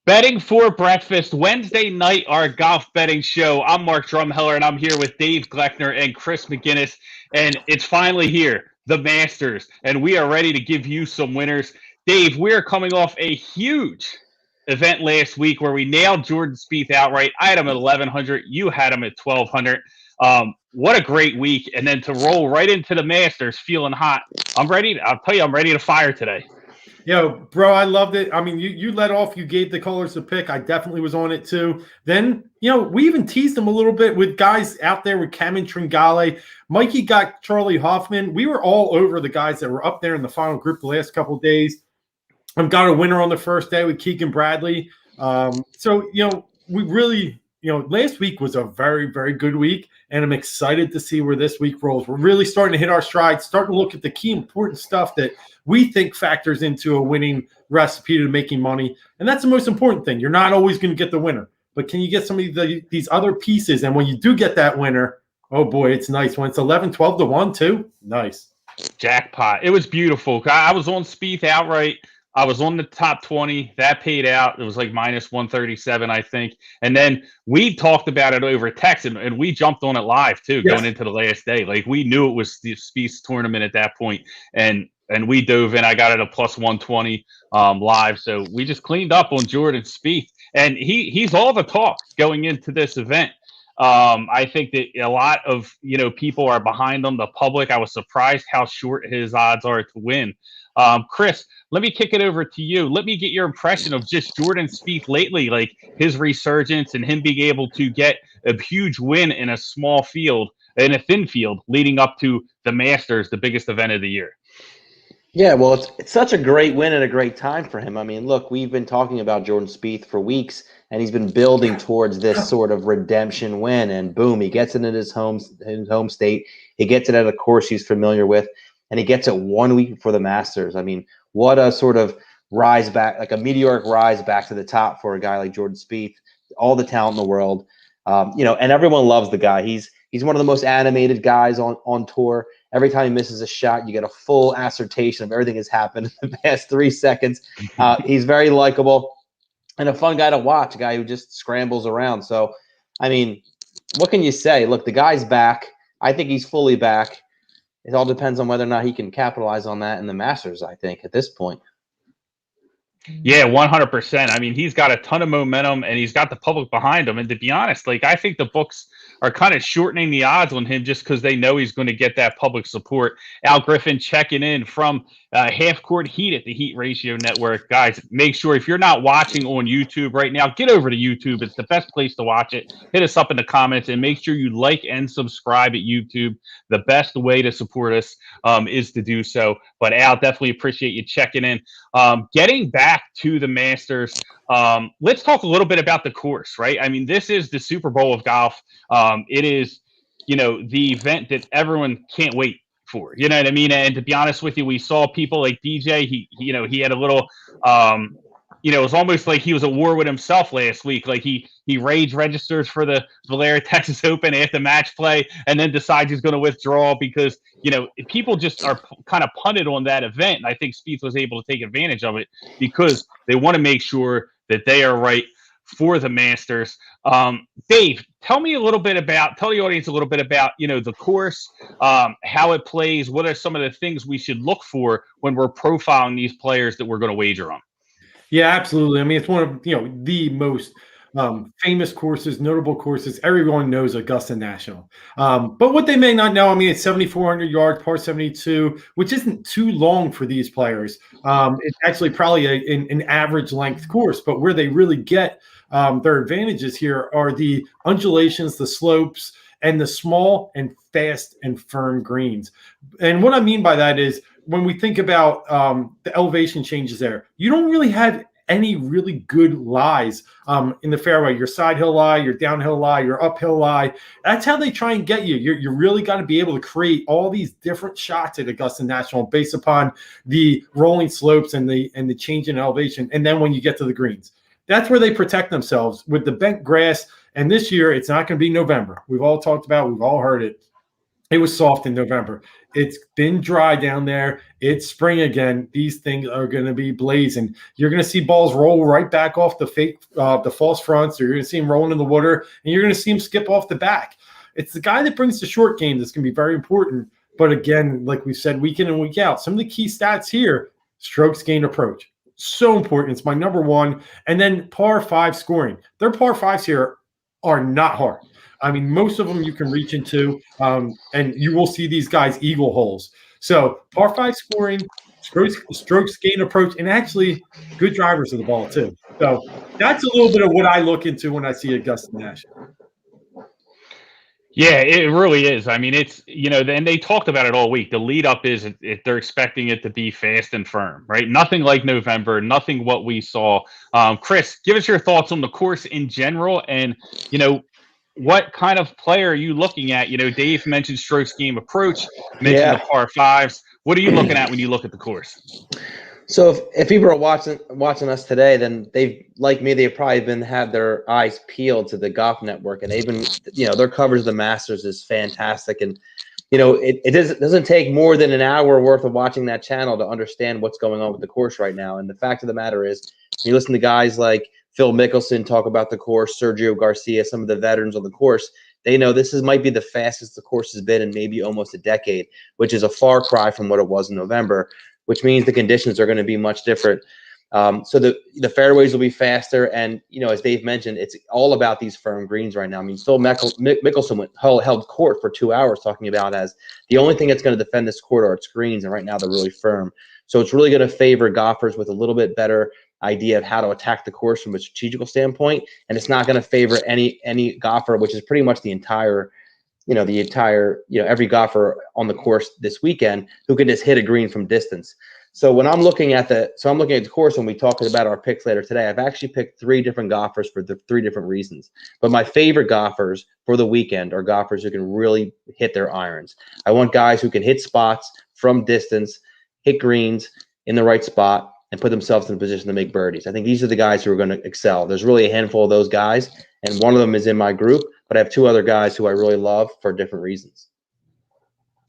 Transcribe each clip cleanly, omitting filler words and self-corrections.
Betting for breakfast, Wednesday night, our golf betting show. I'm Mark Drumheller, and I'm here with Dave Gleckner and Chris McGinnis. And it's finally here, the Masters, and we are ready to give you some winners. Dave, we are coming off a huge event last week where we nailed Jordan Spieth outright. I had him at 1,100. You had him at 1,200. What a great week! And then to roll right into the Masters, feeling hot. I'm ready. I'll tell you, I'm ready to fire today. Yo, bro, I loved it. I mean, you let off, you gave the colors a pick. I definitely was on it too. Then, we even teased them a little bit with guys out there with Cameron Tringale. Mikey got Charlie Hoffman. We were all over the guys that were up there in the final group the last couple of days. I've got a winner on the first day with Keegan Bradley. We really, last week was a very, very good week, and I'm excited to see where this week rolls. We're really starting to hit our stride, starting to look at the key important stuff that we think factors into a winning recipe to making money. And that's the most important thing. You're not always going to get the winner, but can you get some of these other pieces? And when you do get that winner, oh boy, it's nice. When it's 11, 12 to 1 too, nice. Jackpot. It was beautiful. I was on Spieth outright. I was on the top 20. That paid out. It was like minus 137, I think. And then we talked about it over text, and we jumped on it live, too, going into the last day. Like, we knew it was the Spieth tournament at that point, and we dove in. I got it a plus 120 live. So we just cleaned up on Jordan Spieth. And he's all the talk going into this event. I think that a lot of people are behind him. The public, I was surprised how short his odds are to win. Chris, let me kick it over to you. Let me get your impression of just Jordan Spieth lately, like his resurgence and him being able to get a huge win in a small field, in a thin field, leading up to the Masters, the biggest event of the year. Yeah, well, it's such a great win and a great time for him. I mean, look, we've been talking about Jordan Spieth for weeks, and he's been building towards this sort of redemption win. And boom, he gets it in his home state. He gets it at a course he's familiar with, and he gets it 1 week before the Masters. I mean, what a sort of rise back, like a meteoric rise back to the top for a guy like Jordan Spieth. All the talent in the world, and everyone loves the guy. He's one of the most animated guys on tour. Every time he misses a shot, you get a full assertion of everything that's happened in the past 3 seconds. He's very likable and a fun guy to watch, a guy who just scrambles around. So, I mean, what can you say? Look, the guy's back. I think he's fully back. It all depends on whether or not he can capitalize on that in the Masters, I think, at this point. Yeah, 100%. I mean, he's got a ton of momentum, and he's got the public behind him. And to be honest, like, I think the books are kind of shortening the odds on him just because they know he's going to get that public support. Al Griffin checking in from Half Court Heat at the Heat Ratio Network. Guys, make sure if you're not watching on YouTube right now, get over to YouTube. It's the best place to watch it. Hit us up in the comments and make sure you like and subscribe at YouTube. The best way to support us is to do so. But Al, definitely appreciate you checking in. Getting back to the Masters, let's talk a little bit about the course, right? I mean, this is the Super Bowl of golf. It is, the event that everyone can't wait for. You know what I mean? And to be honest with you, we saw people like DJ. He had a little, it was almost like he was at war with himself last week. Like he rage registers for the Valero Texas Open after match play, and then decides he's going to withdraw because people just are kind of punted on that event. And I think Spieth was able to take advantage of it because they want to make sure that they are right for the Masters. Dave, tell the audience a little bit about the course, how it plays. What are some of the things we should look for when we're profiling these players that we're going to wager on? Yeah, absolutely. I mean, it's one of the most famous courses, notable courses. Everyone knows Augusta National. But what they may not know, I mean, it's 7,400 yards, par 72, which isn't too long for these players. It's actually probably an average length course, but where they really get their advantages here are the undulations, the slopes, and the small and fast and firm greens. And what I mean by that is when we think about the elevation changes there, you don't really have any really good lies in the fairway. Your side hill lie, your downhill lie, your uphill lie. That's how they try and get you. You really got to be able to create all these different shots at Augusta National based upon the rolling slopes and the change in elevation. And then when you get to the greens, that's where they protect themselves with the bent grass. And this year, it's not going to be November. We've all talked about, we've all heard it. It was soft in November. It's been dry down there. It's spring again. These things are going to be blazing. You're going to see balls roll right back off the false fronts, or you're going to see them rolling in the water, and you're going to see them skip off the back. It's the guy that brings the short game that's going to be very important. But again, like we said, week in and week out, some of the key stats here: strokes gained approach, so important. It's my number one. And then par five scoring. Their par fives here are not hard. I mean, most of them you can reach into, and you will see these guys eagle holes. So par five scoring, strokes gain approach, and actually good drivers of the ball too. So that's a little bit of what I look into when I see Augusta National. Yeah, it really is. I mean, it's, and they talked about it all week. The lead up is they're expecting it to be fast and firm, right? Nothing like November, nothing what we saw. Chris, give us your thoughts on the course in general, and what kind of player are you looking at? Dave mentioned strokes game approach, mentioned the par fives. What are you looking at when you look at the course? So if people are watching us today, then they've, like me, they've probably had their eyes peeled to the Golf Network, and they've been, their coverage of the Masters is fantastic. And it doesn't take more than an hour worth of watching that channel to understand what's going on with the course right now. And the fact of the matter is, you listen to guys like Phil Mickelson talk about the course, Sergio Garcia, some of the veterans on the course. They know this might be the fastest the course has been in maybe almost a decade, which is a far cry from what it was in November, which means the conditions are going to be much different. So the fairways will be faster. And, as Dave mentioned, it's all about these firm greens right now. I mean, Phil Mickelson held court for 2 hours talking about as the only thing that's going to defend this court are its greens. And right now they're really firm. So it's really going to favor golfers with a little bit better idea of how to attack the course from a strategical standpoint. And it's not going to favor any golfer, which is pretty much the entire every golfer on the course this weekend who can just hit a green from distance. So I'm looking at the course, and we talked about our picks later today. I've actually picked 3 different golfers for the 3 different reasons. But my favorite golfers for the weekend are golfers who can really hit their irons. I want guys who can hit spots from distance, hit greens in the right spot, and put themselves in a position to make birdies. I think these are the guys who are going to excel. There's really a handful of those guys, and one of them is in my group, but I have 2 other guys who I really love for different reasons.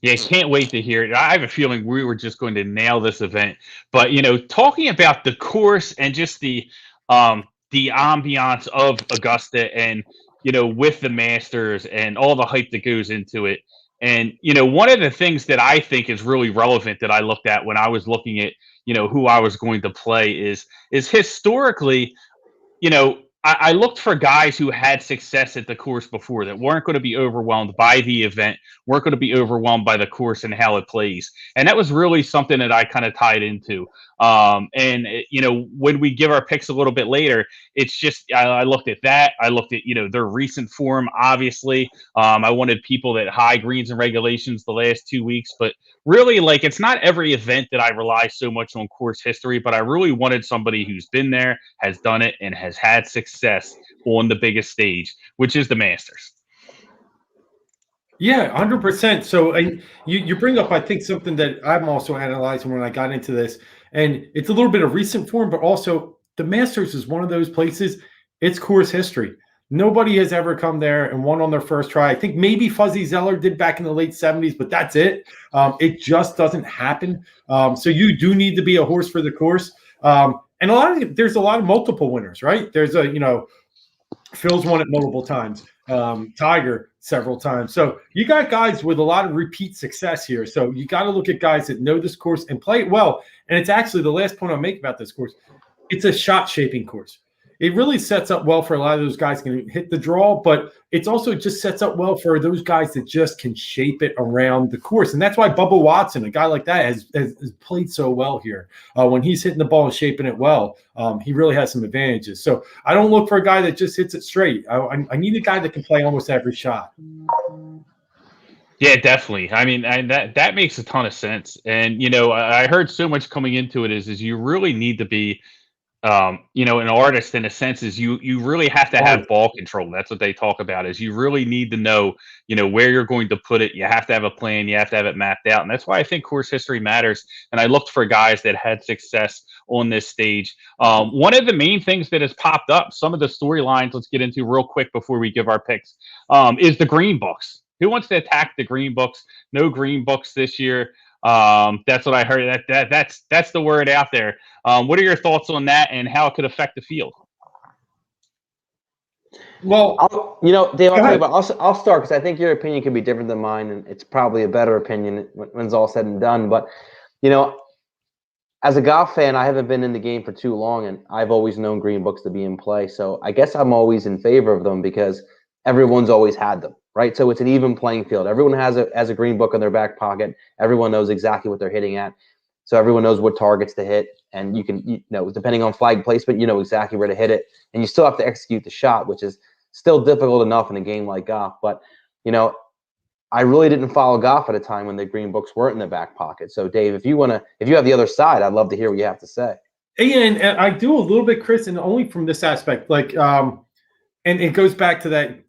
Yeah, can't wait to hear it. I have a feeling we were just going to nail this event. But, talking about the course and just the ambiance of Augusta and, with the Masters and all the hype that goes into it. And, one of the things that I think is really relevant that I looked at when I was looking at, who I was going to play is historically, I looked for guys who had success at the course before that weren't going to be overwhelmed by the event, weren't going to be overwhelmed by the course and how it plays. And that was really something that I kind of tied into. When we give our picks a little bit later, it's just, I looked at that. I looked at, their recent form, obviously. I wanted people that high greens and regulations the last 2 weeks, but really, it's not every event that I rely so much on course history, but I really wanted somebody who's been there, has done it, and has had success on the biggest stage, which is the Masters. Yeah, 100%. So you bring up, I think, something that I'm also analyzing when I got into this, and it's a little bit of recent form, but also the Masters is one of those places, it's course history. Nobody has ever come there and won on their first try. I think maybe Fuzzy Zeller did back in the late 70s, but that's it. It just doesn't happen. So you do need to be a horse for the course. And there's a lot of multiple winners, right? There's Phil's won it multiple times. Tiger several times. So you got guys with a lot of repeat success here. So you got to look at guys that know this course and play it well. And it's actually the last point I'll make about this course. It's a shot shaping course. It really sets up well for a lot of those guys can hit the draw, but it's also just sets up well for those guys that just can shape it around the course. And that's why Bubba Watson, a guy like that, has played so well here. When he's hitting the ball and shaping it well, he really has some advantages. So I don't look for a guy that just hits it straight. I need a guy that can play almost every shot. Yeah, definitely. I mean, and that makes a ton of sense. And, I heard so much coming into it is you really need to be an artist in a sense is you really have to have ball control. That's what they talk about is you really need to know, where you're going to put it. You have to have a plan. You have to have it mapped out. And that's why I think course history matters. And I looked for guys that had success on this stage. One of the main things that has popped up, some of the storylines, let's get into real quick before we give our picks, is the green books. Who wants to attack the green books? No green books this year. That's what I heard. That's the word out there. What are your thoughts on that and how it could affect the field? Well, Dave, I'll go tell you ahead. what. I'll start because I think your opinion could be different than mine, and it's probably a better opinion when it's all said and done. But you know, as a golf fan, I haven't been in the game for too long, and I've always known green books to be in play. So I guess I'm always in favor of them because everyone's always had them, right? So it's an even playing field. Everyone has a green book in their back pocket. Everyone knows exactly what they're hitting at. So everyone knows what targets to hit, and you know, depending on flag placement, you know exactly where to hit it, and you still have to execute the shot, which is still difficult enough in a game like golf. But I really didn't follow golf at a time when the green books weren't in the back pocket. So Dave, if you have the other side, I'd love to hear what you have to say. And I do a little bit, Chris, and only from this aspect, and it goes back to that,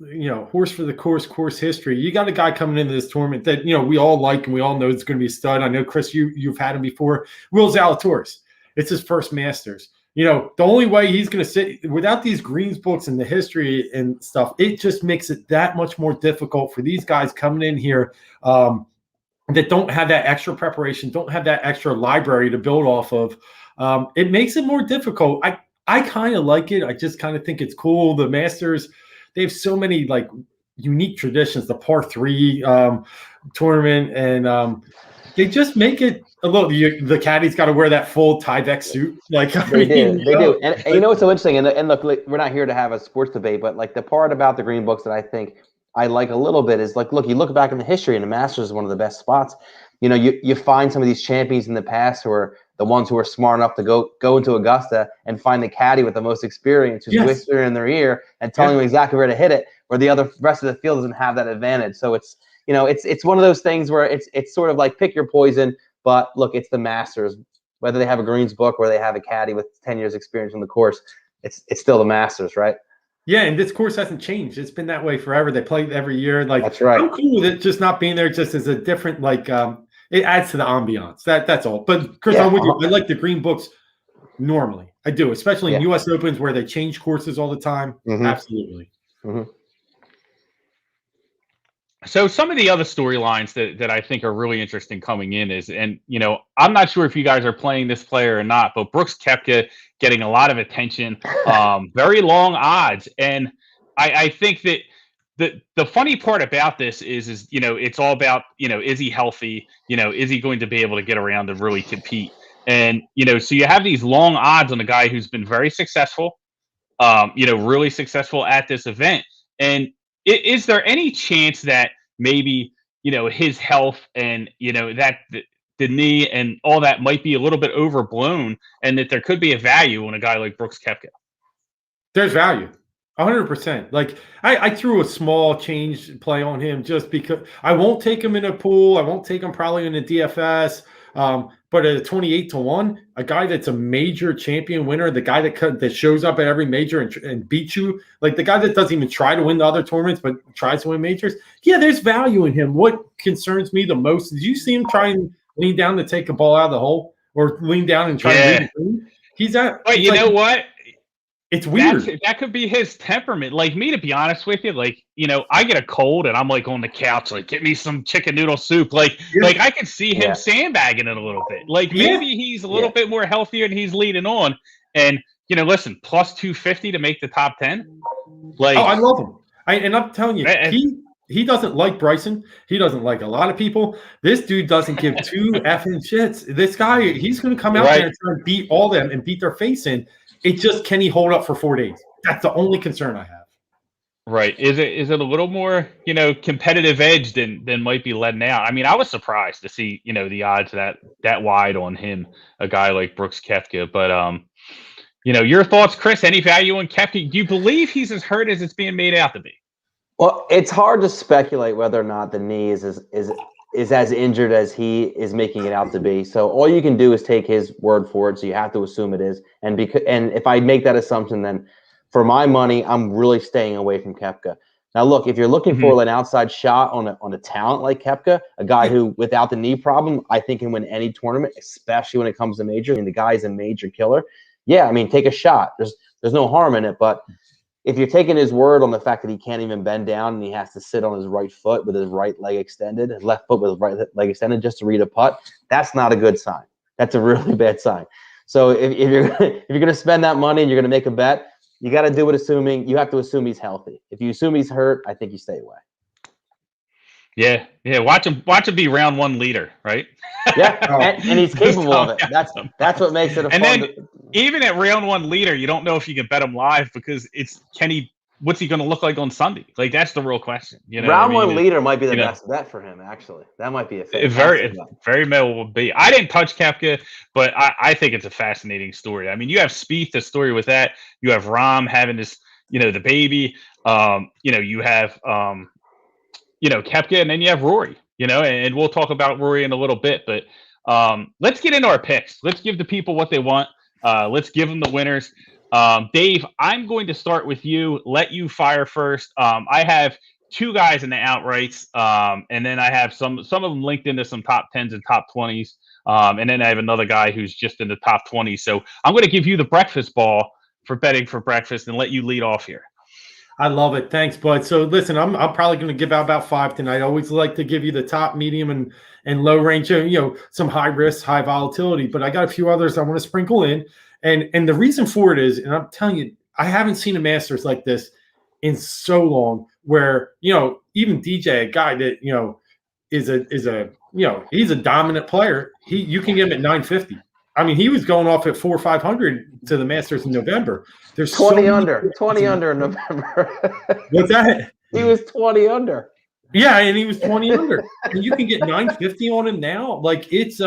horse for the course history. You got a guy coming into this tournament that, we all like and we all know it's going to be a stud. I know, Chris, you've had him before. Will Zalatoris. It's his first Masters. The only way he's going to sit without these greens books and the history and stuff, it just makes it that much more difficult for these guys coming in here that don't have that extra preparation, don't have that extra library to build off of. It makes it more difficult. I kind of like it. I just kind of think it's cool. The Masters, they have so many unique traditions. The par 3 tournament, and they just make it a little. The caddy's got to wear that full Tyvek suit. They do. And you know what's so interesting? And look, we're not here to have a sports debate, but the part about the green books that I think I like a little bit is look, you look back in the history, and the Masters is one of the best spots. You find some of these champions in the past who are the ones who are smart enough to go into Augusta and find the caddy with the most experience who's whispering in their ear and telling them exactly where to hit it, where the rest of the field doesn't have that advantage. So it's one of those things where it's sort of like pick your poison. But look, it's the Masters. Whether they have a greens book or they have a caddy with 10 years experience on the course, it's still the Masters, right? Yeah, and this course hasn't changed. It's been that way forever. They play every year. That's right. I'm cool with it just not being there, just as a different it adds to the ambiance. That's all. But Chris, I'm with you. I like the green books normally. I do, especially in U.S. Opens where they change courses all the time. Mm-hmm. Absolutely. Mm-hmm. So some of the other storylines that I think are really interesting coming in is, and I'm not sure if you guys are playing this player or not, but Brooks Koepka getting a lot of attention, very long odds, and I think that the funny part about this is it's all about is he healthy, is he going to be able to get around and really compete, and so you have these long odds on a guy who's been very successful, really successful at this event, and is there any chance that maybe his health and that the knee and all that might be a little bit overblown, and that there could be a value on a guy like Brooks Koepka? There's value. 100%. I threw a small change play on him just because I won't take him in a pool. I won't take him probably in a DFS. But at a 28-1, a guy that's a major champion winner, the guy that shows up at every major and beats you, like the guy that doesn't even try to win the other tournaments but tries to win majors. Yeah, there's value in him. What concerns me the most is you see him try and lean down to take a ball out of the hole or lean down and try to lead the green. He's at. But you know what? It's weird. That could be his temperament. Like me, to be honest with you, I get a cold and I'm on the couch, get me some chicken noodle soup. I could see him sandbagging it a little bit. Maybe he's a little bit more healthier and he's leading on. And listen, plus 250 to make the top 10. I love him. And I'm telling you, he doesn't like Bryson. He doesn't like a lot of people. This dude doesn't give two effing shits. This guy, he's going to come out there and try and beat all them and beat their face in. It just, can he hold up for 4 days? That's the only concern I have. Right. Is it a little more, competitive edge than might be letting out? I mean, I was surprised to see, the odds that wide on him, a guy like Brooks Koepka. But, your thoughts, Chris, any value on Koepka? Do you believe he's as hurt as it's being made out to be? Well, it's hard to speculate whether or not the knee is as injured as he is making it out to be. So all you can do is take his word for it. So you have to assume it is. And if I make that assumption, then for my money, I'm really staying away from Koepka. Now, look, if you're looking for an outside shot on a talent like Koepka, a guy who, without the knee problem, I think can win any tournament, especially when it comes to majors. I mean, the guy is a major killer. Yeah, I mean, take a shot. There's no harm in it. But, if you're taking his word on the fact that he can't even bend down and he has to sit on his right foot with his right leg extended, his left foot with his right leg extended just to read a putt, that's not a good sign. That's a really bad sign. So if you're gonna spend that money and you're gonna make a bet, you got to do it you have to assume he's healthy. If you assume he's hurt, I think you stay away. Yeah. Watch him be round one leader, right? Yeah, and he's capable of it. That's what makes it a and fun. then even at round one leader, you don't know if you can bet him live because what's he going to look like on Sunday? Like that's the real question. Round one leader might be the best bet for him. Actually, that might be a very well will be. I didn't touch Koepka, but I think it's a fascinating story. I mean, you have Spieth, the story with that. You have Rahm having this, the baby. You have Koepka, and then you have Rory. And we'll talk about Rory in a little bit, but let's get into our picks. Let's give the people what they want. Let's give them the winners. Dave, I'm going to start with you. Let you fire first. I have two guys in the outrights, and then I have some of them linked into some top 10s and top 20s, and then I have another guy who's just in the top 20. So I'm going to give you the breakfast ball for betting for breakfast and let you lead off here. I love it. Thanks, bud. So listen, I'm probably going to give out about 5 tonight. I always like to give you the top, medium, and low range, some high risk, high volatility, but I got a few others I want to sprinkle in. And the reason for it is, and I'm telling you, I haven't seen a Masters like this in so long where, even DJ, a guy that, is he's a dominant player. You can get him at 950. I mean, he was going off at 400 or 500 to the Masters in November. There's 20 under in November. What's that? He was 20 under. Yeah, and he was 20 under. And you can get 950 on him now. Like it's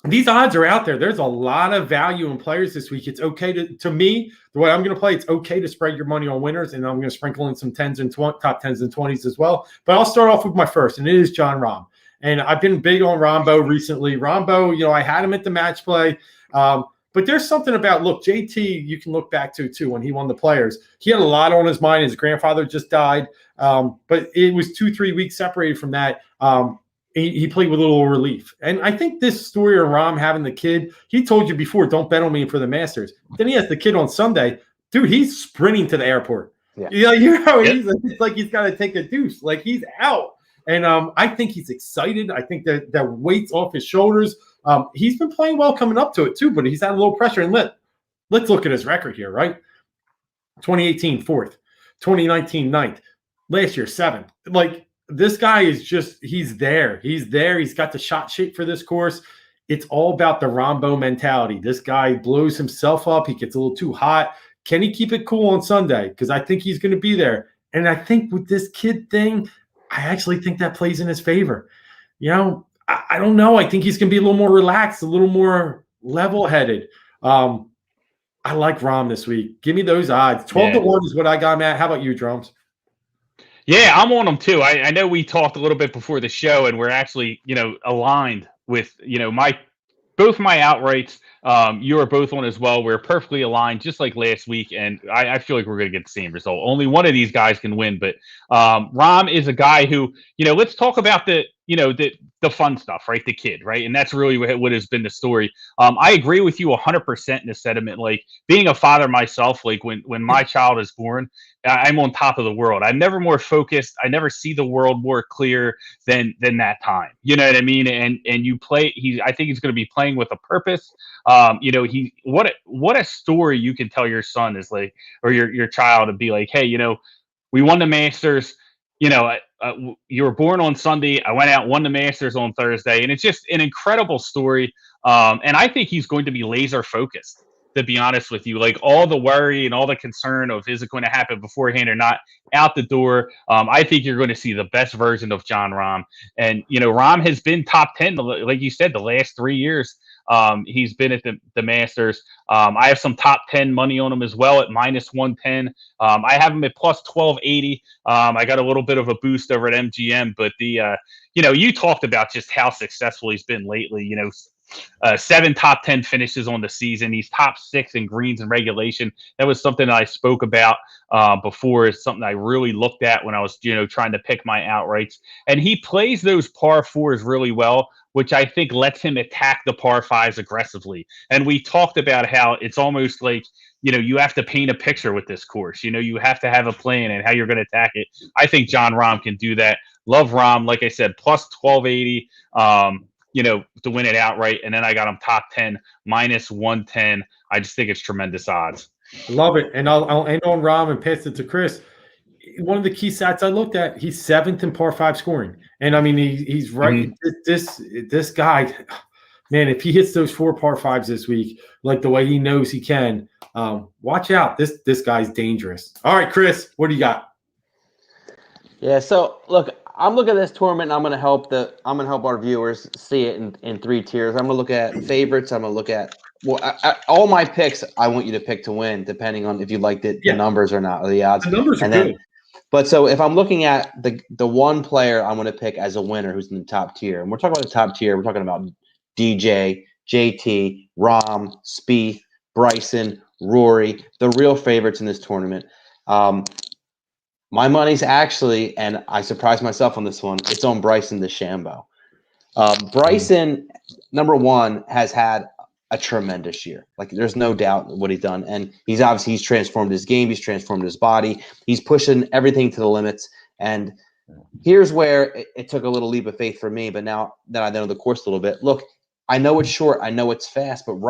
these odds are out there. There's a lot of value in players this week. It's okay to me, the way I'm going to play, it's okay to spread your money on winners, and I'm going to sprinkle in some top 10s and 20s as well. But I'll start off with my first, and it is Jon Rahm. And I've been big on Rombo recently. Rombo, I had him at the match play. But there's something about, look, JT, you can look back to, too, when he won the Players. He had a lot on his mind. His grandfather just died. But it was 2-3 weeks separated from that. He played with a little relief. And I think this story of Rahm having the kid, he told you before, don't bet on me for the Masters. Then he has the kid on Sunday. Dude, he's sprinting to the airport. Yeah. It's like he's got to take a deuce. Like he's out. And I think he's excited. I think that weight's off his shoulders. He's been playing well coming up to it too, but he's had a little pressure. And let's look at his record here, right? 2018, 4th. 2019, 9th. Last year, 7th. Like, this guy is he's there. He's there. He's got the shot shape for this course. It's all about the Rombo mentality. This guy blows himself up. He gets a little too hot. Can he keep it cool on Sunday? Because I think he's going to be there. And I think with this kid thing, I actually think that plays in his favor. I don't know. I think he's going to be a little more relaxed, a little more level-headed. I like Rahm this week. Give me those odds. 12-1 is what I got, Matt. How about you, Drums? Yeah, I'm on them too. I know we talked a little bit before the show, and we're actually, aligned with, both my outrights. You are both on as well. We're perfectly aligned, just like last week, and I feel like we're going to get the same result. Only one of these guys can win, but Rahm is a guy who, let's talk about the fun stuff, right? The kid, right? And that's really what has been the story. I agree with you 100% in the sentiment. Like being a father myself, like when my child is born, I'm on top of the world. I'm never more focused. I never see the world more clear than that time. You know what I mean? And you play. I think he's going to be playing with a purpose. What a story you can tell your son is like, or your child, and be like, hey, we won the Masters. You were born on Sunday. I went out, won the Masters on Thursday, and it's just an incredible story. And I think he's going to be laser focused, to be honest with you. Like all the worry and all the concern of is it going to happen beforehand or not, out the door. I think you're going to see the best version of Jon Rahm. And, Rahm has been top 10, like you said, the last 3 years. He's been at the Masters. I have some top 10 money on him as well at -110. I have him at plus 1280. I got a little bit of a boost over at MGM, but you talked about just how successful he's been lately. 7 top 10 finishes on the season. He's top 6 in greens and regulation. That was something that I spoke about before. It's something I really looked at when I was, trying to pick my outrights. And he plays those par 4s really well, which I think lets him attack the par 5s aggressively. And we talked about how it's almost like, you have to paint a picture with this course. You have to have a plan and how you're going to attack it. I think John Rahm can do that. Love Rahm, like I said, plus 1280. To win it outright, and then I got him top 10 minus 110. I just think it's tremendous odds. Love it, and I'll end on Rahm and pass it to Chris. One of the key stats I looked at, he's 7th in par 5 scoring, and I mean he's right. This guy, man, if he hits those 4 par 5s this week, like the way he knows he can, watch out. This guy's dangerous. All right, Chris, what do you got? Yeah, so look, I'm looking at this tournament, and I'm going to help our viewers see it in 3 tiers. I'm going to look at favorites. I'm going to look at all my picks. I want you to pick to win, depending on if you liked it, the numbers or not, or the odds. The numbers are good. But so if I'm looking at the one player I'm going to pick as a winner who's in the top tier, and we're talking about the top tier, we're talking about DJ, JT, Rahm, Spieth, Bryson, Rory, the real favorites in this tournament. My money's actually, and I surprised myself on this one, it's on Bryson DeChambeau. Bryson, number one, has had a tremendous year. Like, there's no doubt what he's done. And he's transformed his game. He's transformed his body. He's pushing everything to the limits. And here's where it took a little leap of faith for me. But now that I know the course a little bit, look, I know it's short. I know it's fast. But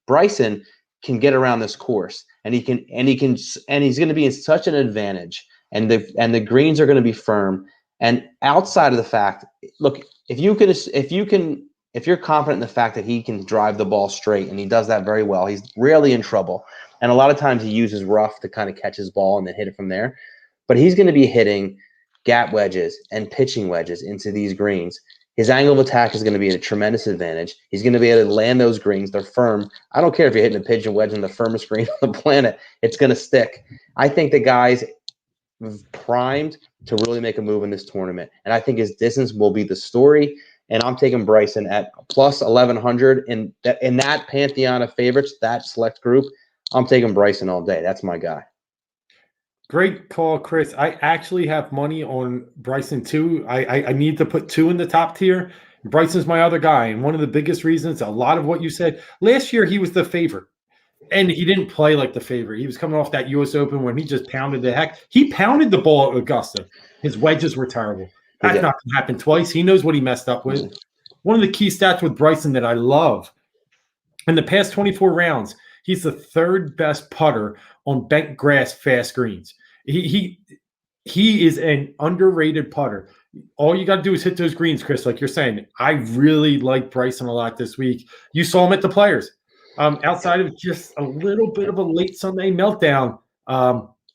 Bryson can get around this course. And he's going to be in such an advantage, and the greens are going to be firm. And outside of the fact, look, if you're confident in the fact that he can drive the ball straight, and he does that very well, he's rarely in trouble. And a lot of times he uses rough to kind of catch his ball and then hit it from there. But he's going to be hitting gap wedges and pitching wedges into these greens. His angle of attack is going to be a tremendous advantage. He's going to be able to land those greens. They're firm. I don't care if you're hitting a pigeon wedge on the firmest green on the planet. It's going to stick. I think the guy's primed to really make a move in this tournament. And I think his distance will be the story. And I'm taking Bryson at plus 1,100. In that pantheon of favorites, that select group, I'm taking Bryson all day. That's my guy. Great call, Chris. I actually have money on Bryson too. I need to put 2 in the top tier. Bryson's my other guy. And one of the biggest reasons, a lot of what you said, last year he was the favorite. And he didn't play like the favorite. He was coming off that U.S. Open when he just pounded the heck. He pounded the ball at Augusta. His wedges were terrible. That's not going to happen twice. He knows what he messed up with. One of the key stats with Bryson that I love, in the past 24 rounds, he's the 3rd best putter on bent grass fast greens. He is an underrated putter. All you got to do is hit those greens, Chris, like you're saying. I really like Bryson a lot this week. You saw him at the Players. Outside of just a little bit of a late Sunday meltdown,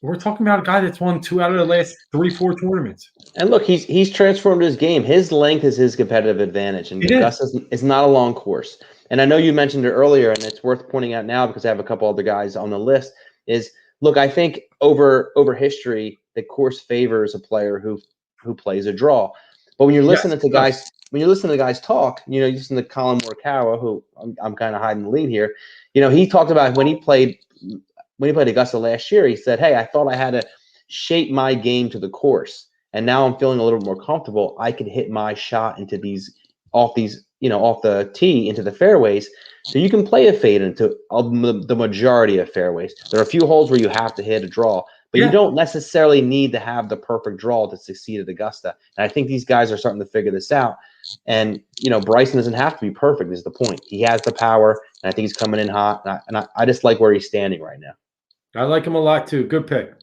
we're talking about a guy that's won 2 out of the last 3-4 tournaments. And look, he's transformed his game. His length is his competitive advantage, and Augusta is not a long course. And I know you mentioned it earlier, and it's worth pointing out now because I have a couple other guys on the list. Look, I think over history, the course favors a player who plays a draw. But when you're listening to guys, talk, you listen to Colin Morikawa, who I'm kind of hiding the lead here. He talked about when he played Augusta last year. He said, "Hey, I thought I had to shape my game to the course, and now I'm feeling a little more comfortable. I can hit my shot into off the tee into the fairways." So you can play a fade into the majority of fairways. There are a few holes where you have to hit a draw, but you don't necessarily need to have the perfect draw to succeed at Augusta. And I think these guys are starting to figure this out. And, Bryson doesn't have to be perfect is the point. He has the power, and I think he's coming in hot. And I just like where he's standing right now. I like him a lot too. Good pick.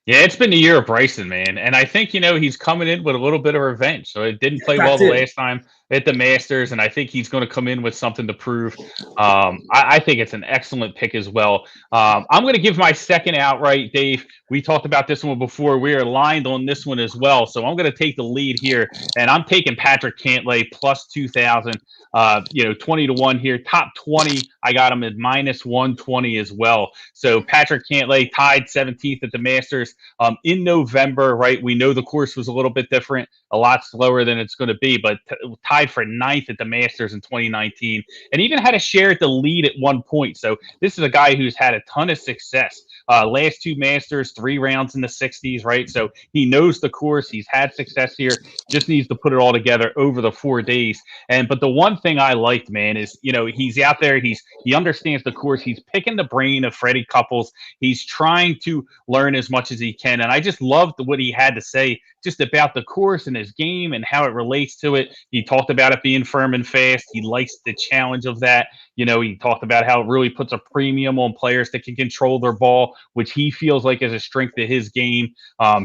Yeah, it's been the year of Bryson, man. And I think, he's coming in with a little bit of revenge. So it didn't play well the last time at the Masters, and I think he's going to come in with something to prove. I think it's an excellent pick as well. I'm going to give my second outright, Dave. We talked about this one before. We are aligned on this one as well. So I'm going to take the lead here, and I'm taking Patrick Cantlay plus 2,000. 20-1 here. Top 20, I got him at minus 120 as well. So Patrick Cantlay tied 17th at the Masters in November, right? We know the course was a little bit different, a lot slower than it's going to be, but tied tied for 9th at the Masters in 2019, and even had a share at the lead at one point. So this is a guy who's had a ton of success. Last 2 Masters, 3 rounds in the 60s, right? So he knows the course. He's had success here. Just needs to put it all together over the 4 days. But the one thing I liked, man, is he's out there. He understands the course. He's picking the brain of Freddie Couples. He's trying to learn as much as he can, and I just loved what he had to say just about the course and his game and how it relates to it. He talked about it being firm and fast. He likes the challenge of that. He talked about how it really puts a premium on players that can control their ball, which he feels like is a strength of his game.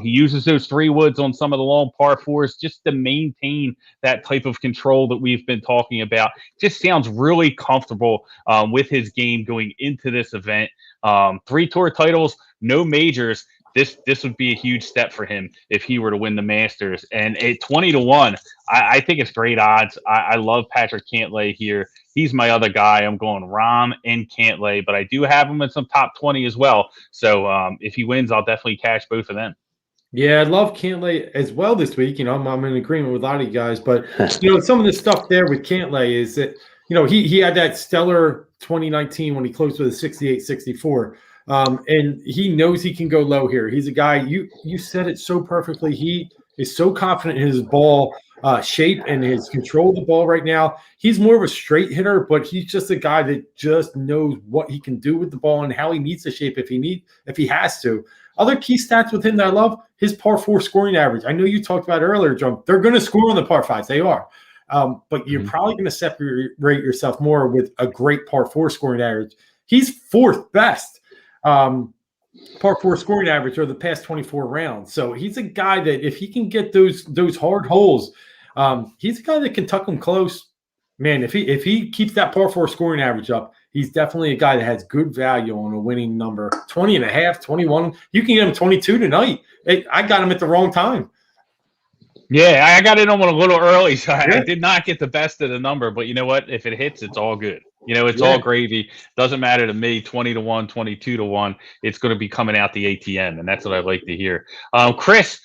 He uses those 3 woods on some of the long par 4s just to maintain that type of control that we've been talking about. Just sounds really comfortable with his game going into this event. 3 tour titles, no majors. This would be a huge step for him if he were to win the Masters. And at 20-1, I think it's great odds. I love Patrick Cantlay here. He's my other guy. I'm going Rahm and Cantlay, but I do have him in some top 20 as well. So if he wins, I'll definitely cash both of them. Yeah, I love Cantlay as well this week. I'm in agreement with a lot of you guys, but some of the stuff there with Cantlay is that he had that stellar 2019 when he closed with a 68-64. And he knows he can go low here. He's a guy, you said it so perfectly. He is so confident in his ball shape and his control of the ball right now. He's more of a straight hitter, but he's just a guy that just knows what he can do with the ball and how he needs the shape if he has to. Other key stats with him that I love, his par 4 scoring average. I know you talked about earlier, John. They're going to score on the par 5s. They are. But you're probably going to separate yourself more with a great par 4 scoring average. He's 4th best par 4 scoring average over the past 24 rounds. So he's a guy that if he can get those hard holes, he's a guy that can tuck them close. Man, if he keeps that par 4 scoring average up, he's definitely a guy that has good value on a winning number. 20.5, 21. You can get him 22 tonight. I got him at the wrong time. Yeah, I got it on a little early, so I did not get the best of the number. But you know what? If it hits, it's all good. It's all gravy. Doesn't matter to me. 20-1, 22-1. It's going to be coming out the ATM, and that's what I like to hear. Chris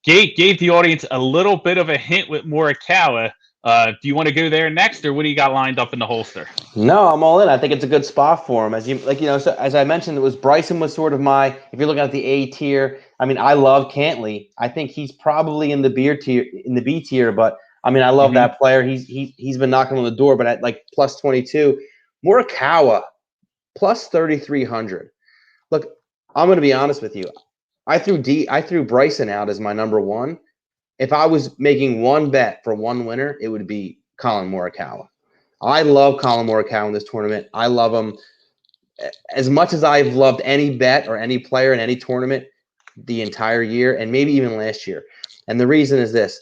gave the audience a little bit of a hint with Morikawa. Do you want to go there next, or what do you got lined up in the holster? No, I'm all in. I think it's a good spot for him. So as I mentioned, it was Bryson was sort of if you're looking at the A tier. I mean, I love Cantlay. I think he's probably in the B tier, but I mean, I love that player. He's been knocking on the door, but at like plus 22, Morikawa plus 3,300. Look, I'm going to be honest with you. I threw Bryson out as my number 1. If I was making one bet for one winner, it would be Collin Morikawa. I love Collin Morikawa in this tournament. I love him as much as I've loved any bet or any player in any tournament the entire year, and maybe even last year. And the reason is this.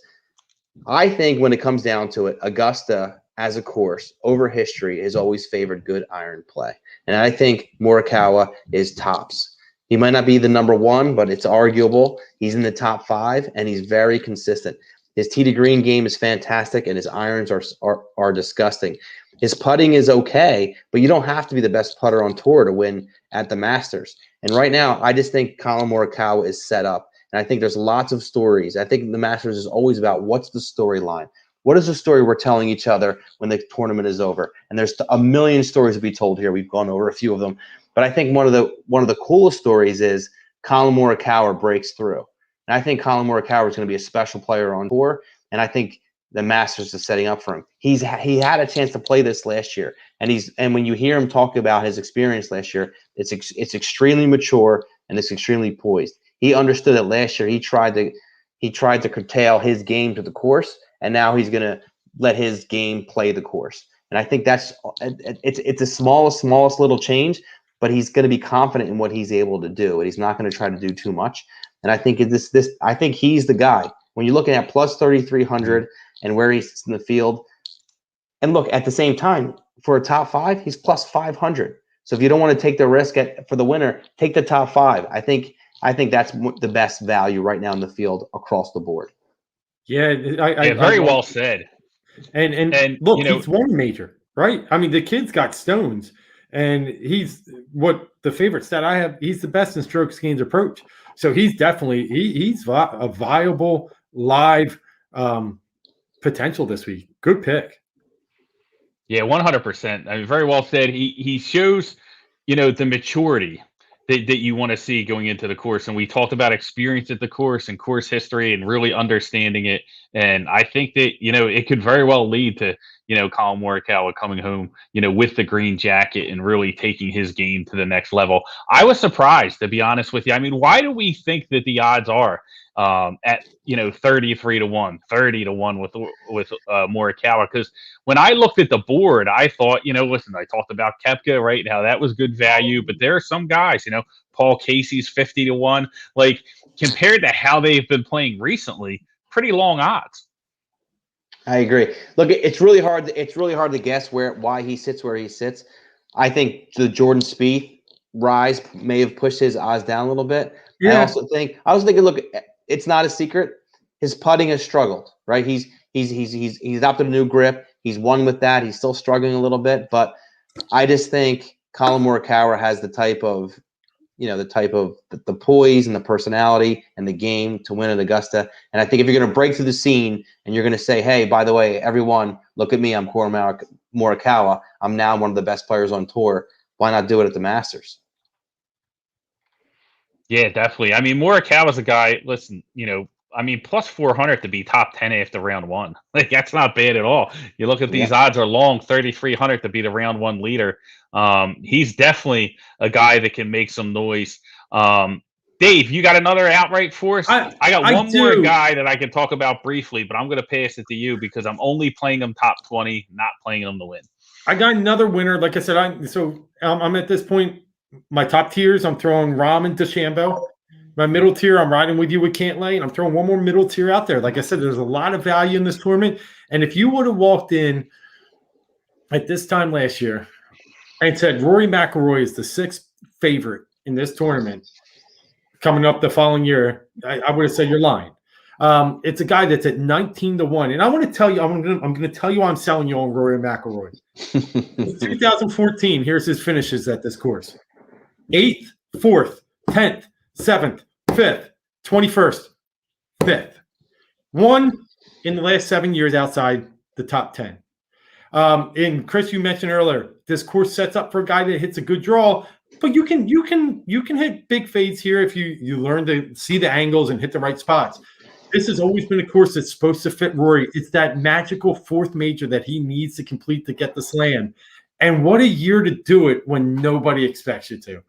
I think when it comes down to it, Augusta as a course over history has always favored good iron play. And I think Morikawa is tops. He might not be the number 1, but it's arguable. He's in the top 5, and he's very consistent. His tee to green game is fantastic, and his irons are disgusting. His putting is okay, but you don't have to be the best putter on tour to win at the Masters. And right now, I just think Collin Morikawa is set up, and I think there's lots of stories. I think the Masters is always about what's the storyline. What is the story we're telling each other when the tournament is over? And there's a million stories to be told here. We've gone over a few of them. But I think one of the coolest stories is Collin Morikawa breaks through. And I think Collin Morikawa is going to be a special player on tour, and I think the Masters is setting up for him. He had a chance to play this last year, and when you hear him talk about his experience last year, it's extremely mature and it's extremely poised. He understood that last year he tried to curtail his game to the course, and now he's going to let his game play the course. And I think it's the smallest little change, but he's going to be confident in what he's able to do, and he's not going to try to do too much. And I think I think he's the guy. When you're looking at plus 3,300 and where he's in the field, and look, at the same time, for a top 5, he's plus 500. So if you don't want to take the risk for the winner, take the top 5. I think that's the best value right now in the field across the board. Yeah, very well said. And look, he's won a major, right? I mean, the kid's got stones, and he's what the favorite stat I have. He's the best in strokes gains approach. So he's definitely he's a viable live potential this week. Good pick. Yeah, 100%. I mean, very well said. He shows, the maturity that you want to see going into the course. And we talked about experience at the course and course history and really understanding it. And I think that, it could very well lead to, Colin Morikawa coming home, with the green jacket and really taking his game to the next level. I was surprised, to be honest with you. I mean, why do we think that the odds are at 33 to 1, 30 to 1 with Morikawa? Because when I looked at the board, I thought, listen, I talked about Koepka, right? How that was good value, but there are some guys, Paul Casey's 50 to 1, like compared to how they've been playing recently, pretty long odds. I agree. Look, it's really hard. It's really hard to guess why he sits where he sits. I think the Jordan Spieth rise may have pushed his odds down a little bit. Yeah. I was thinking, look, it's not a secret. His putting has struggled, right? He's adopted a new grip. He's won with that. He's still struggling a little bit, but I just think Colin Morikawa has the type of the poise and the personality and the game to win at Augusta. And I think if you're going to break through the scene and you're going to say, hey, by the way, everyone, look at me. I'm Colin Morikawa. I'm now one of the best players on tour. Why not do it at the Masters? Yeah, definitely. I mean, Morikawa's a guy, listen, plus 400 to be top 10 after round one. Like, that's not bad at all. You look at these odds are long, 3,300 to be the round one leader. He's definitely a guy that can make some noise. Dave, you got another outright for us? I got one more guy that I can talk about briefly, but I'm going to pass it to you because I'm only playing him top 20, not playing him to win. I got another winner. Like I said, I'm at this point, my top tiers, I'm throwing Rahm and DeChambeau. My middle tier, I'm riding with you with Cantlay, and I'm throwing one more middle tier out there. Like I said, there's a lot of value in this tournament. And if you would have walked in at this time last year and said Rory McIlroy is the 6th favorite in this tournament coming up the following year, I would have said you're lying. It's a guy that's at 19 to 1. And I want to tell you, I'm going to tell you I'm selling you on Rory McIlroy. 2014, here's his finishes at this course. 8th, 4th, 10th, 7th, 5th, 21st, 5th. One in the last 7 years outside the top 10. And Chris, you mentioned earlier, this course sets up for a guy that hits a good draw, but you can hit big fades here if you learn to see the angles and hit the right spots. This has always been a course that's supposed to fit Rory. It's that magical 4th major that he needs to complete to get the slam. And what a year to do it when nobody expects you to.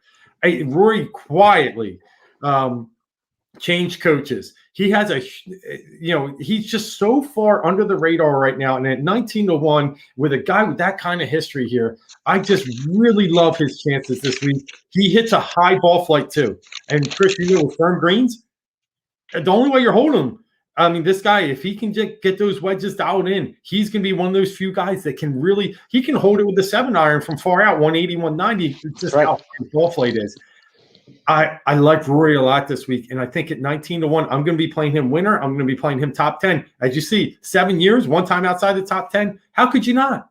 Rory quietly changed coaches. He has he's just so far under the radar right now. And at 19 to 1 with a guy with that kind of history here, I just really love his chances this week. He hits a high ball flight too. And Chris, with firm greens, the only way you're holding him, I mean, this guy, if he can get those wedges dialed in, he's going to be one of those few guys that can really, he can hold it with the 7-iron from far out, 180, 190. It's just how his ball flight is. I like Rory a lot this week, and I think at 19 to 1, I'm going to be playing him winner. I'm going to be playing him top 10. As you see, 7 years, one time outside the top 10. How could you not?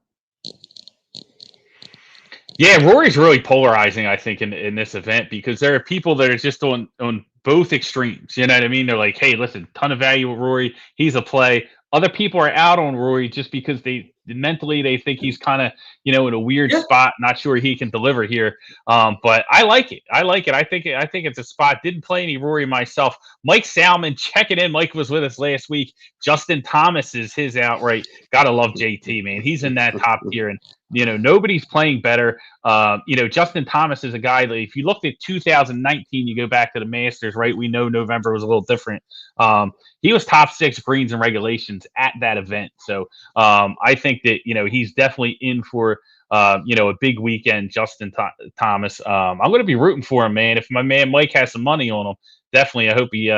Yeah, Rory's really polarizing, I think, in this event because there are people that are just on both extremes. You know what I mean? They're like, hey, listen, ton of value with Rory. He's a play. Other people are out on Rory just because they think he's kind of, in a weird spot. Not sure he can deliver here. But I like it. I think it's a spot. Didn't play any Rory myself. Mike Salmon checking in. Mike was with us last week. Justin Thomas is his outright. Gotta love JT, man. He's in that top tier, and nobody's playing better. Justin Thomas is a guy that if you looked at 2019, you go back to the Masters, right? We know November was a little different. He was top 6 greens and regulations at that event. So I think that, he's definitely in for, a big weekend, Justin Thomas. I'm going to be rooting for him, man. If my man Mike has some money on him, definitely I hope he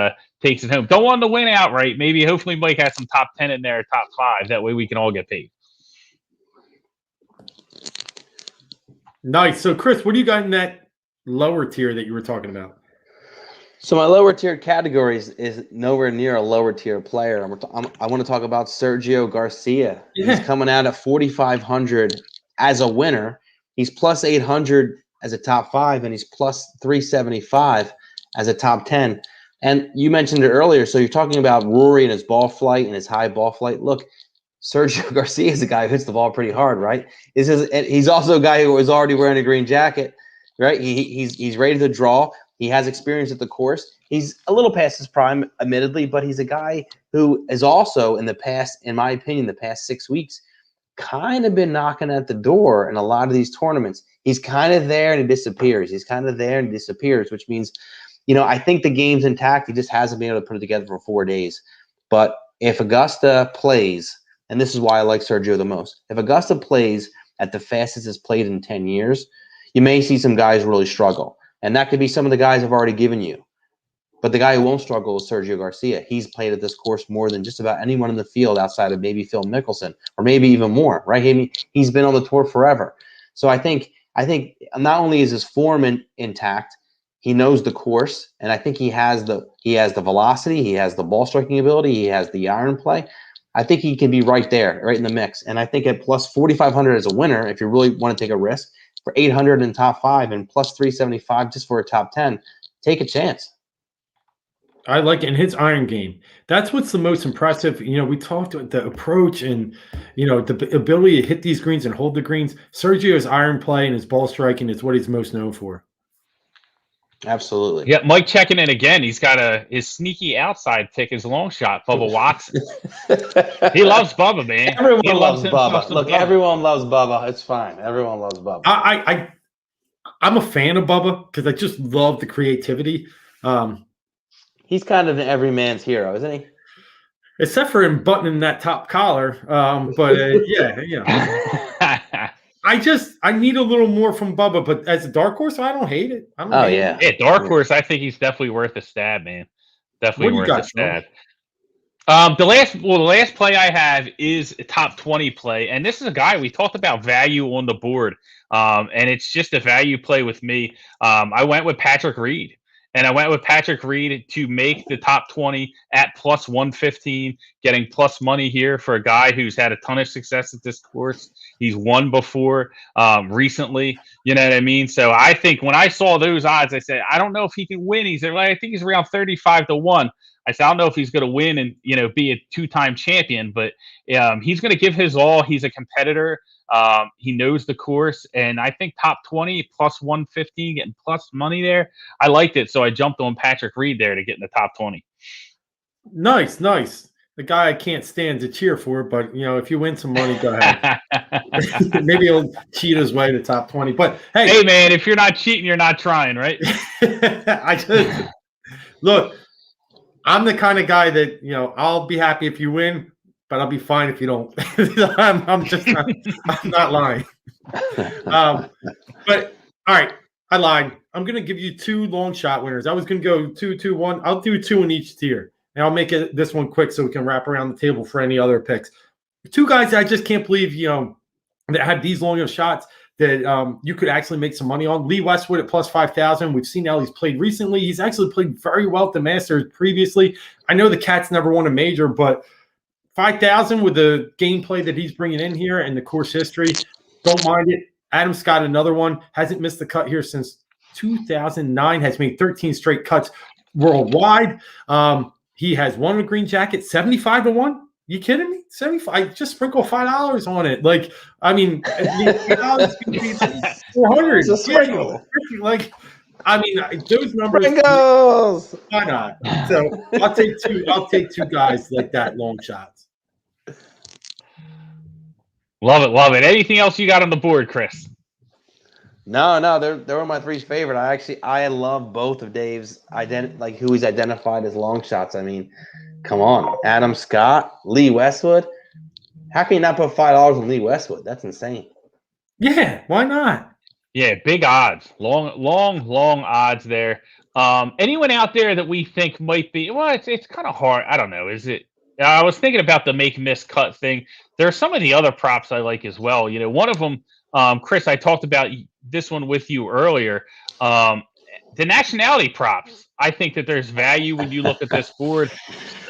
takes it home. Don't want him to win outright. Maybe hopefully Mike has some top 10 in there, top 5. That way we can all get paid. Nice. So, Chris, what do you got in that lower tier that you were talking about? So my lower tier categories is nowhere near a lower tier player. I want to talk about Sergio Garcia. Yeah. He's coming out at 4,500 as a winner. He's plus 800 as a top 5, and he's plus 375 as a top 10. And you mentioned it earlier. So you're talking about Rory and his ball flight and his high ball flight. Look, Sergio Garcia is a guy who hits the ball pretty hard, right? He's also a guy who was already wearing a green jacket, right? He's ready to draw. He has experience at the course. He's a little past his prime, admittedly, but he's a guy who is also in the past, in my opinion, the past 6 weeks, kind of been knocking at the door in a lot of these tournaments. He's kind of there and he disappears. He's kind of there and he disappears, which means, I think the game's intact. He just hasn't been able to put it together for 4 days. But if Augusta plays, and this is why I like Sergio the most, if Augusta plays at the fastest it's played in 10 years, you may see some guys really struggle. And that could be some of the guys I've already given you. But the guy who won't struggle is Sergio Garcia. He's played at this course more than just about anyone in the field outside of maybe Phil Mickelson, or maybe even more, right? He's been on the tour forever. So I think not only is his form intact, he knows the course, and I think he has the velocity, he has the ball striking ability, he has the iron play. I think he can be right there, right in the mix. And I think at plus 4,500 as a winner, if you really want to take a risk, for 800 in top 5 and plus 375 just for a top 10, take a chance. I like it. In his iron game. That's what's the most impressive. We talked about the approach and, the ability to hit these greens and hold the greens. Sergio's iron play and his ball striking is what he's most known for. Absolutely. Yeah, Mike checking in again. He's got his sneaky outside pick, his long shot, Bubba Watson. He loves Bubba, man. Everyone he loves Bubba. Look, Bubba. Everyone loves Bubba. It's fine. Everyone loves Bubba. I'm a fan of Bubba because I just love the creativity. He's kind of an every man's hero, isn't he? Except for him buttoning that top collar. Yeah. I need a little more from Bubba, but as a dark horse, I don't hate it. Yeah, dark horse. I think he's definitely worth a stab, man. Definitely worth a stab. The last play I have is a top 20 play, and this is a guy we talked about value on the board, and it's just a value play with me. I went with Patrick Reed. And I went with Patrick Reed to make the top 20 at plus 115, getting plus money here for a guy who's had a ton of success at this course. He's won before recently. You know what I mean? So I think when I saw those odds, I said, I don't know if he can win. I think he's around 35-1. I said, I don't know if he's going to win and, be a 2-time champion, but he's going to give his all. He's a competitor. He knows the course, and I think top 20 plus 115, getting plus money there. I liked it, so I jumped on Patrick Reed there to get in the top 20. Nice. The guy I can't stand to cheer for, but if you win some money, go ahead. Maybe he'll cheat his way to top 20. But hey, man, if you're not cheating, you're not trying, right? Look. I'm the kind of guy that I'll be happy if you win, but I'll be fine if you don't. I'm not lying. But all right, I lied. I'm gonna give you 2 long shot winners. I was gonna go 2, 2, 1. I'll do 2 in each tier, and I'll make this one quick so we can wrap around the table for any other picks. 2 guys I just can't believe that have these long of shots that you could actually make some money on. Lee Westwood at plus 5,000. We've seen how he's played recently. He's actually played very well at the Masters previously. I know the Cat's never won a major, but 5,000 with the gameplay that he's bringing in here and the course history, don't mind it. Adam Scott, another one, hasn't missed the cut here since 2009, has made 13 straight cuts worldwide. He has won a green jacket, 75-1. You kidding me? 75. Just sprinkle $5 on it. Like, I mean, $400. Those numbers. Sprinkles. Why not? So I'll take two guys like that, long shots. Love it. Anything else you got on the board, Chris? No, they were my 3 favorite. I love both of Dave's who he's identified as long shots. I mean, come on, Adam Scott, Lee Westwood. How can you not put $5 on Lee Westwood? That's insane. Yeah, why not? Yeah, big odds, long odds there. Anyone out there that we think might be? Well, it's kind of hard. I don't know. Is it? I was thinking about the make miss cut thing. There are some of the other props I like as well. One of them, Chris, I talked about this one with you earlier. The nationality props. I think that there's value when you look at this board.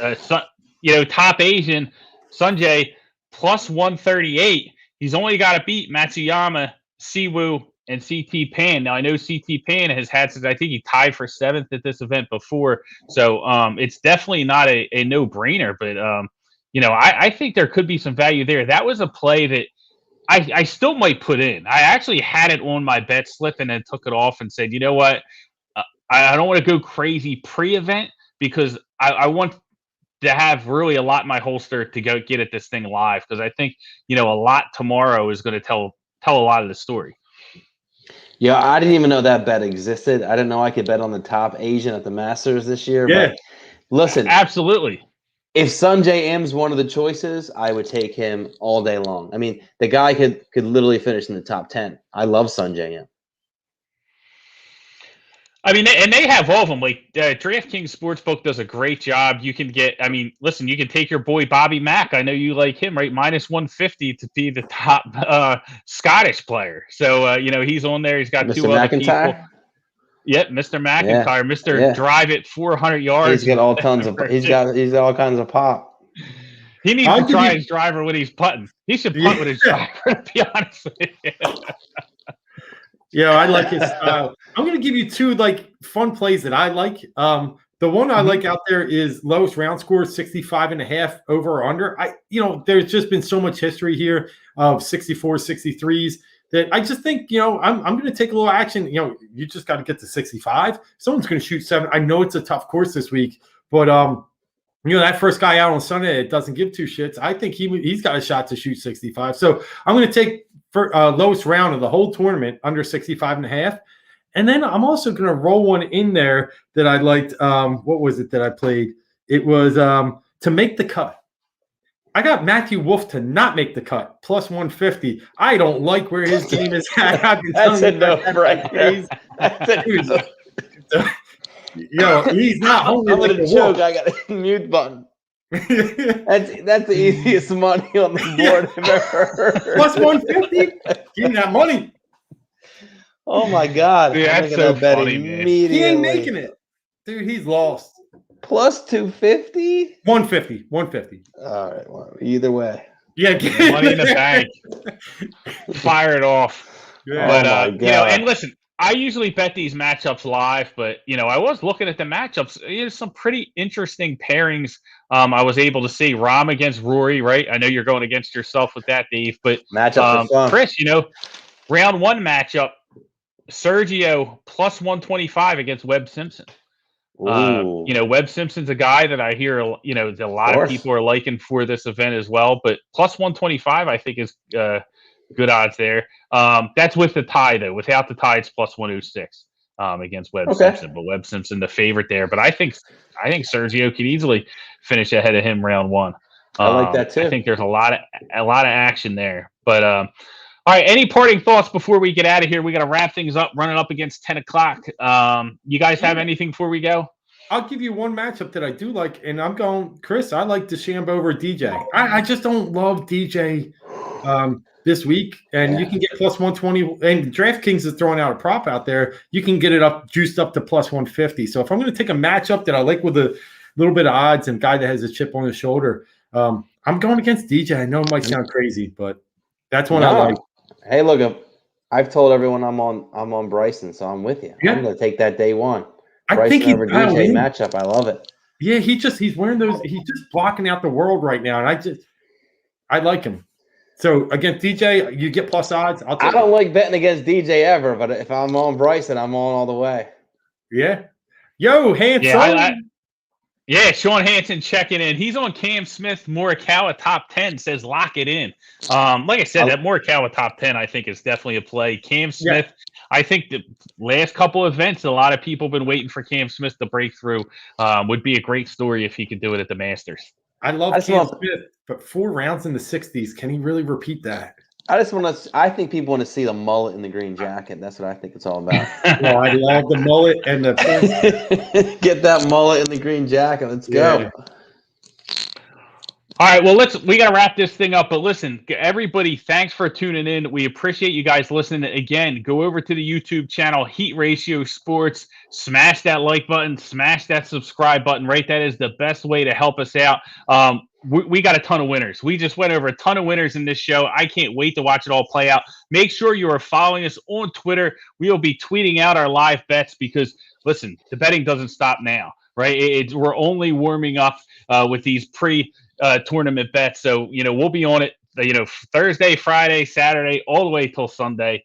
Top Asian, Sanjay, plus 138. He's only got to beat Matsuyama, Siwoo, and CT Pan. Now, I know CT Pan has had since I think he tied for 7th at this event before. So it's definitely not a no-brainer. But, I think there could be some value there. That was a play that I still might put in. I actually had it on my bet slip and then took it off and said, you know what? I don't want to go crazy pre-event because I want to have really a lot in my holster to go get at this thing live because I think a lot tomorrow is going to tell a lot of the story. Yeah, I didn't even know that bet existed. I didn't know I could bet on the top Asian at the Masters this year. Yeah. But listen, Absolutely. If Sungjae Im's one of the choices, I would take him all day long. I mean, the guy could literally finish in the top 10. I love Sungjae Im. I mean, and they have all of them. Like DraftKings Sportsbook does a great job. You can get, listen, you can take your boy Bobby Mack. I know you like him, right? Minus 150 to be the top Scottish player. So, he's on there. He's got Mr. two other McIntyre? people. Yep, Mr. McIntyre, Mr. Drive It 400 yards. He's got all tons of. He's got all kinds of pop. He needs to try his driver when he's putting. He should putt with his driver. To be honest with you. Yeah, I like his style. I'm going to give you two fun plays that I like. The one I like out there is lowest round score 65.5 over or under. There's just been so much history here of 64, 63s that I just think I'm going to take a little action. You just got to get to 65. Someone's going to shoot 7. I know it's a tough course this week, but that first guy out on Sunday, it doesn't give two shits. I think he's got a shot to shoot 65. So I'm going to take for lowest round of the whole tournament under 65.5. And then I'm also going to roll one in there that I liked. What was it that I played? It was to make the cut. I got Matthew Wolff to not make the cut, plus 150. I don't like where his game is at. That's a no-brainer. He's not hungry. I'm going to choke. I got a mute button. That's the easiest money on the board I've ever heard. Plus 150? Give me that money. Oh my God. Yeah, that's so funny, man. He ain't making it. Dude, he's lost. Plus 250? 150. All right. Well, either way. Yeah, money in the bank. Fire it off. Yeah. But and listen, I usually bet these matchups live, but I was looking at the matchups. There's some pretty interesting pairings. I was able to see Rahm against Rory, right? I know you're going against yourself with that, Dave, but matchups are fun. Chris, round one matchup, Sergio plus 125 against Webb Simpson. Webb Simpson's a guy that I hear, a lot of people are liking for this event as well, but plus 125, I think is good odds there. That's with the tie though. Without the tie, it's plus 106 against Webb Simpson. But Webb Simpson the favorite there. But I think Sergio could easily finish ahead of him round one. I like that too. I think there's a lot of action there. But all right, any parting thoughts before we get out of here? We got to wrap things up, running up against 10 o'clock. You guys have anything before we go? I'll give you one matchup that I do like, and I'm going, Chris, I like DeChambeau over DJ. I just don't love DJ this week, and you can get plus 120. And DraftKings is throwing out a prop out there. You can get it juiced up to plus 150. So if I'm going to take a matchup that I like with a little bit of odds and guy that has a chip on his shoulder, I'm going against DJ. I know it might sound crazy, but that's one I like. Hey, look, I've told everyone I'm on Bryson, so I'm with you. Yeah. I'm going to take that day one. Bryson, I think over DJ matchup. I love it. Yeah, he's wearing those. He's just blocking out the world right now, and I like him. So against DJ, you get plus odds. I don't like betting against DJ ever, but if I'm on Bryson, I'm on all the way. Yeah. Yo, Hanson. Yeah, Sean Hanson checking in. He's on Cam Smith Morikawa top 10. Says lock it in. Like I said, that Morikawa top 10 I think is definitely a play. Cam Smith. Yeah. I think the last couple of events, a lot of people have been waiting for Cam Smith to break through. Would be a great story if he could do it at the Masters. I love Cam Smith, but 4 rounds in the 60s. Can he really repeat that? I think people want to see the mullet in the green jacket. That's what I think it's all about. Well, I love the mullet and the get that mullet in the green jacket. Let's go. Yeah. All right, well, we got to wrap this thing up. But listen, everybody, thanks for tuning in. We appreciate you guys listening. Again, go over to the YouTube channel, Heat Ratio Sports. Smash that like button. Smash that subscribe button. Right, that is the best way to help us out. We got a ton of winners. We just went over a ton of winners in this show. I can't wait to watch it all play out. Make sure you are following us on Twitter. We will be tweeting out our live bets because, listen, the betting doesn't stop now. right? We're only warming up with these pre-tournament bets. So, we'll be on it, Thursday, Friday, Saturday, all the way till Sunday.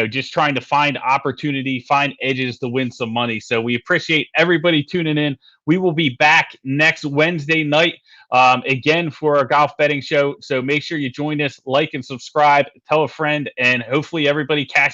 Just trying to find opportunity, find edges to win some money. So we appreciate everybody tuning in. We will be back next Wednesday night again for our golf betting show. So make sure you join us, like and subscribe, tell a friend, and hopefully everybody catches